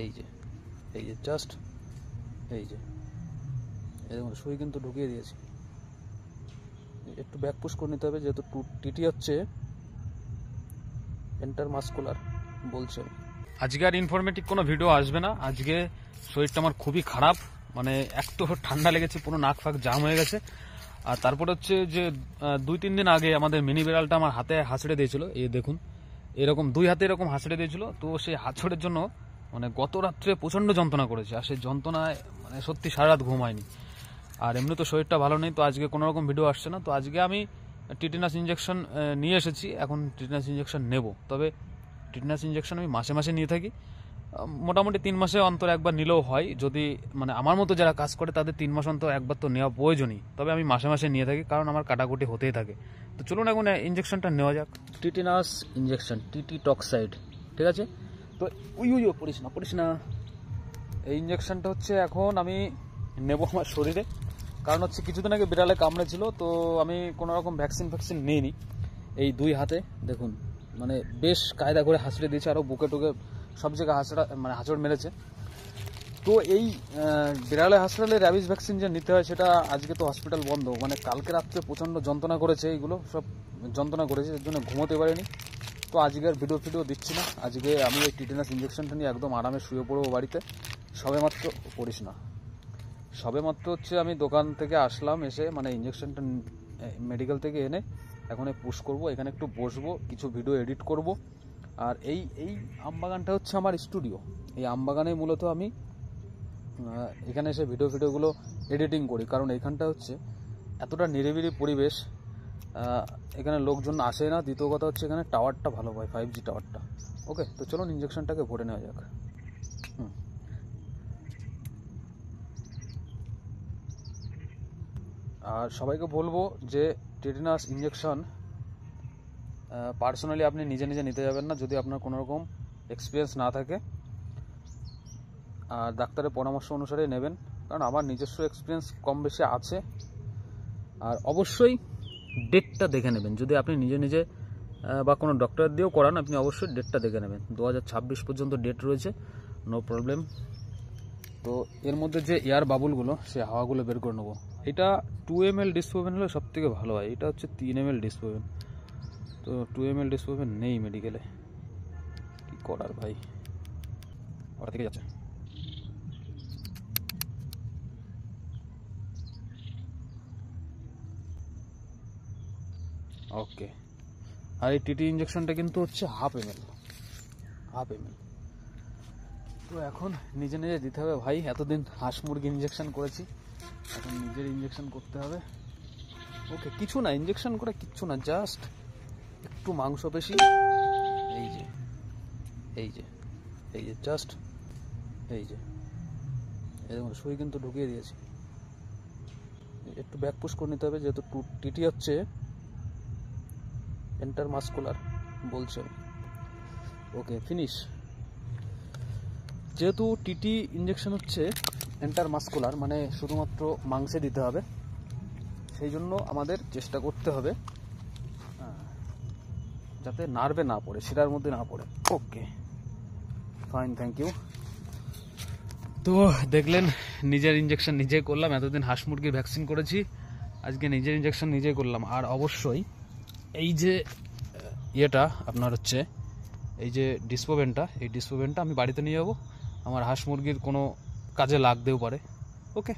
এই যে জাস্ট এই যে দেখুন সুই কিন্তু ঢুকিয়ে দিয়েছি। একটু ব্যাক পুশ করে নিতে হবে, যেহেতু টিটি হচ্ছে ইন্টারমাসকুলার বলছে। আজকে আর ইনফরমেটিভ কোনো ভিডিও আসবে না। আজকে শরীরটা আমার খুবই খারাপ, মানে এক তো ঠান্ডা লেগেছে, পুরো নাক ফাক জাম হয়ে গেছে। আর তারপর হচ্ছে যে 2-3 দিন আগে আমাদের মিনি বিড়ালটা আমার হাতে হাঁচড়ে দিয়েছিল। এই দেখুন এরকম 2 হাতে এরকম হাঁচড়ে দিয়েছিল। তো সেই হাঁচড়ের জন্য মানে গত রাত্রে প্রচণ্ড যন্ত্রণা করেছে, আর সেই যন্ত্রণায় মানে সত্যি সারা রাত ঘুম হয়নি। আর এমনি তো শরীরটা ভালো নেই, তো আজকে কোনো রকম ভিডিও আসছে না। তো আজকে আমি টিটেনাস ইঞ্জেকশন নিয়ে এসেছি, এখন টিটেনাস ইঞ্জেকশন নেব। তবে টিটেনাস ইঞ্জেকশন আমি মাসে মাসে নিয়ে থাকি, মোটামুটি 3 মাসে অন্তর একবার নিলেও হয়। যদি মানে আমার মতো যারা কাজ করে তাদের 3 মাস অন্তর একবার তো নেওয়া প্রয়োজনই। তবে আমি মাসে মাসে নিয়ে থাকি, কারণ আমার কাটাকুটি হতেই থাকে। তো চলুন এখন ইঞ্জেকশনটা নেওয়া যাক। টিটেনাস ইঞ্জেকশন, টিটি টক্সাইড, ঠিক আছে। তো পড়িস না। এই ইঞ্জেকশনটা হচ্ছে এখন আমি নেব আমার শরীরে, কারণ হচ্ছে কিছুদিন আগে বিড়ালে কামড়েছিল, তো আমি কোনো রকম ভ্যাকসিন নিইনি। এই 2 হাতে দেখুন মানে বেশ কায়দা করে হাঁচড়ে দিয়েছে, আরও বুকে টুকে সব জায়গায় হাঁচড় মেরেছে। তো এই বিড়ালে হাসপাতালে র্যাবিস ভ্যাকসিন যে নিতে হয়, সেটা আজকে তো হসপিটাল বন্ধ, মানে কালকে রাত্রে প্রচণ্ড যন্ত্রণা করেছে, এইগুলো সব যন্ত্রণা করেছে, এর জন্য ঘুমোতে পারিনি। তো আজকে আর ভিডিও দিচ্ছি না। আজকে আমি এই টিটেনাস ইঞ্জেকশনটা নিয়ে একদম আরামে শুয়ে পড়বো বাড়িতে। সবেমাত্র হচ্ছে আমি দোকান থেকে আসলাম, এসে মানে ইঞ্জেকশনটা মেডিকেল থেকে এনে এখন পুশ করব, এখানে একটু বসবো, কিছু ভিডিও এডিট করব। আর এই আমবাগানটা হচ্ছে আমার স্টুডিও। এই আমবাগানে মূলত আমি এখানে এসে ভিডিওগুলো এডিটিং করি, কারণ এইখানটা হচ্ছে এতটা নিরিবিলি পরিবেশ, এখানে লোকজন আসে না। দ্বিতীয় কথা হচ্ছে এখানে টাওয়ারটা ভালো পায়, 5G টাওয়ারটা। ওকে, তো চলুন ইঞ্জেকশনটাকে ভরে নেওয়া যাক। আর সবাইকে বলবো যে টিটেনাস ইঞ্জেকশন পার্সোনালি আপনি নিজে নিতে যাবেন না, যদি আপনার কোনো রকম এক্সপিরিয়েন্স না থাকে। আর ডাক্তারের পরামর্শ অনুসারে নেবেন, কারণ আমার নিজস্ব এক্সপিরিয়েন্স কম বেশি আছে। আর অবশ্যই ডেটটা দেখে নেবেন, যদি আপনি নিজে বা কোনো ডক্টর দিয়েও করান, আপনি অবশ্যই ডেটটা দেখে নেবেন। 2026 পর্যন্ত ডেট রয়েছে, নো প্রবলেম। তো এর মধ্যে যে এয়ার বাবুলগুলো, সে হাওয়াগুলো বের করে নেবো। এটা 2 ml ডিসপোভেন হলে সব থেকে ভালো হয়। এটা হচ্ছে 3 ml ডিসপোভেন, তো 2 ml ডিসপোভেন নেই মেডিকেলে, কি করার ভাই, ওটা থেকে যাচ্ছে। ওকে, আর এই টিটি ইঞ্জেকশনটা কিন্তু হচ্ছে হাফ ml। তো এখন নিজে দিতে হবে ভাই। এতদিন হাঁস মুরগি ইঞ্জেকশন করেছি, এখন নিজের ইঞ্জেকশন করতে হবে। ওকে, কিছু না, ইঞ্জেকশন করে কিচ্ছু না, জাস্ট একটু মাংসপেশি। এই যে জাস্ট এই দেখুন সুই কিন্তু ঢুকিয়ে দিয়েছি। একটু ব্যাক পুশ করে নিতে হবে, যেহেতু টিটি হচ্ছে ইন্টারমাসকুলার বলছে। ওকে, ফিনিশ। যেহেতু টিটি ইঞ্জেকশন হচ্ছে ইন্টারমাসকুলার, মানে শুধুমাত্র মাংসে দিতে হবে, সেই জন্য আমাদের চেষ্টা করতে হবে যাতে নার্ভে না পড়ে, শিরার মধ্যে না পড়ে। ওকে, ফাইন, থ্যাংক ইউ। তো দেখলেন নিজের ইঞ্জেকশন নিজে করলাম। এতদিন হাঁস মুরগির ভ্যাকসিন করেছি, আজকে নিজের ইঞ্জেকশন নিজে করলাম। আর অবশ্যই এই যে ইয়েটা আপনার হচ্ছে এই যে ডিসপোভেনটা আমি বাড়িতে নিয়ে যাবো, আমার হাঁস মুরগির কোনো কাজে লাগতেও পারে। ওকে।